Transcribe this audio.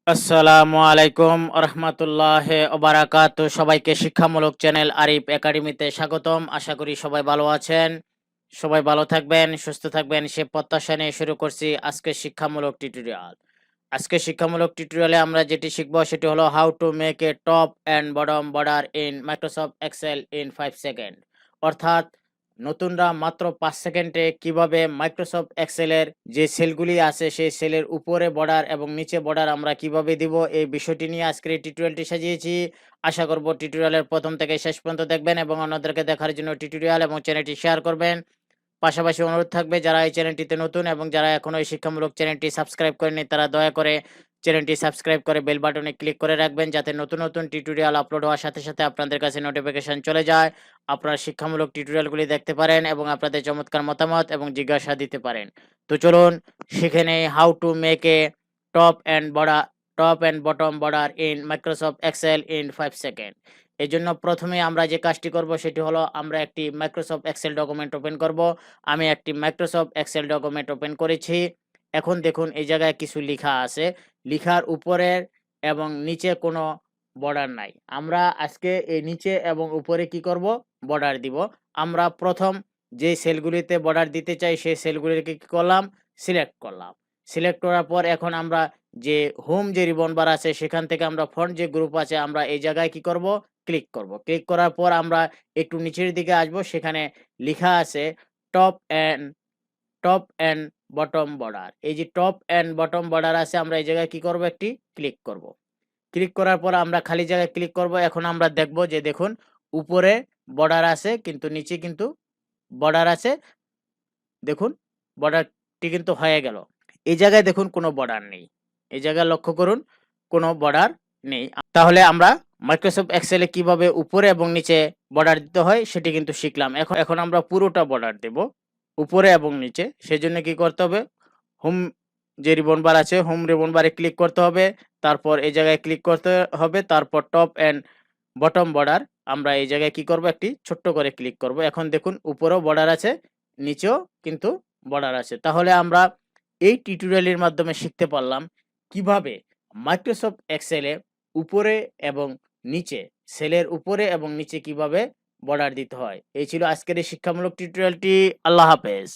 আসসালামু আলাইকুম রহমতুল্লাহ ওবারাকাতু। সবাইকে শিক্ষামূলক চ্যানেল আরিফ একাডেমিতে স্বাগতম। আশা করি সবাই ভালো আছেন, সবাই ভালো থাকবেন, সুস্থ থাকবেন সে প্রত্যাশা নিয়ে শুরু করছি আজকে শিক্ষামূলক টিউটোরিয়াল। আজকে শিক্ষামূলক টিউটোরিয়ালে আমরা যেটি শিখব সেটি হলো how to make a top and bottom border in Microsoft Excel in 5 second. অর্থাৎ নতুনরা মাত্র 5 সেকেন্ডে কিভাবে মাইক্রোসফট এক্সেলের যে সেলগুলি আছে সেই সেলের উপরে বর্ডার এবং নিচে বর্ডার আমরা কিভাবে দিব এই বিষয়টি নিয়ে আজকের এই টিউটোরিয়ালটি সাজিয়েছি। আশা করব টিউটোরিয়ালের প্রথম থেকে শেষ পর্যন্ত দেখবেন এবং অন্যদেরকে দেখার জন্য টিউটোরিয়াল এবং চ্যানেলটি শেয়ার করবেন। পাশাপাশি অনুরোধ থাকবে যারা এই চ্যানেলটিতে নতুন এবং যারা এখনো এই শিক্ষামূলক চ্যানেলটি সাবস্ক্রাইব করেনি তারা দয়া করে চ্যানেলটি সাবস্ক্রাইব করে বেল বাটনে ক্লিক করে রাখবেন, যাতে নতুন নতুন টিউটোরিয়াল আপলোড হওয়ার সাথে সাথে আপনাদের কাছে নোটিফিকেশন চলে যায়, আপনারা শিক্ষামূলক টিউটোরিয়ালগুলি দেখতে পারেন এবং আপনাদের চমৎকার মতামত এবং জিজ্ঞাসা দিতে পারেন। তো চলুন শিখে নেই how to make a top and bottom border in Microsoft Excel in 5 second. এই জন্য প্রথমে আমরা যে কাজটি করব সেটি হলো আমরা একটি মাইক্রোসফট এক্সেল ডকুমেন্ট ওপেন করব। আমি একটি মাইক্রোসফট এক্সেল ডকুমেন্ট ওপেন করেছি। এখন দেখুন এই জায়গায় কিছু লেখা আছে, লেখার উপরের এবং নিচে কোনো বর্ডার নাই। আমরা আজকে এই নিচে এবং উপরে কি করব, বর্ডার দিব। আমরা প্রথম যে সেলগুলিতে বর্ডার দিতে চাই সেই সেলগুলিকে কি করলাম, সিলেক্ট করলাম। সিলেক্ট করার পর এখন আমরা যে হোম যে রিবন বার আছে সেখান থেকে আমরা ফন্ট যে গ্রুপ আছে আমরা এই জায়গায় কি করব, ক্লিক করব। ক্লিক করার পর আমরা একটু নিচের দিকে আসব, সেখানে লেখা আছে টপ অ্যান্ড বটম বর্ডার। এই যে টপ অ্যান্ড বটম বর্ডার আছে আমরা এই জায়গায় কি করব, একটি ক্লিক করব। ক্লিক করার পর আমরা খালি জায়গায় ক্লিক করব। এখন আমরা দেখব যে দেখুন উপরে বর্ডার আছে কিন্তু নিচে কিন্তু বর্ডার আছে। দেখুন বর্ডারটি কিন্তু হয়ে গেল। এই জায়গায় দেখুন কোনো বর্ডার নেই। এই জায়গায় লক্ষ্য করুন কোনো বর্ডার নেই। তাহলে আমরা মাইক্রোসফট এক্সেলে কিভাবে উপরে এবং নিচে বর্ডার দিতে হয় সেটি কিন্তু শিখলাম। এখন আমরা পুরোটা বর্ডার দেব উপরে এবং নিচে। সেজন্য কি করতে হবে, হোম যে রিবন বার আছে হোম রিবন বারে ক্লিক করতে হবে, তারপর এই জায়গায় ক্লিক করতে হবে, তারপর টপ অ্যান্ড বটম বর্ডার আমরা এই জায়গায় কি করব, একটি ছোট্ট করে ক্লিক করব। এখন দেখুন উপরেও বর্ডার আছে, নিচেও কিন্তু বর্ডার আছে। তাহলে আমরা এই টিউটোরিয়ালের মাধ্যমে শিখতে পারলাম কিভাবে মাইক্রোসফট এক্সেলে উপরে এবং নিচে সেলের উপরে এবং নিচে কিভাবে বর্ডার দিতে হয়। এই ছিল আজকের এই শিক্ষামূলক টিউটোরিয়ালটি। আল্লাহ হাফেজ।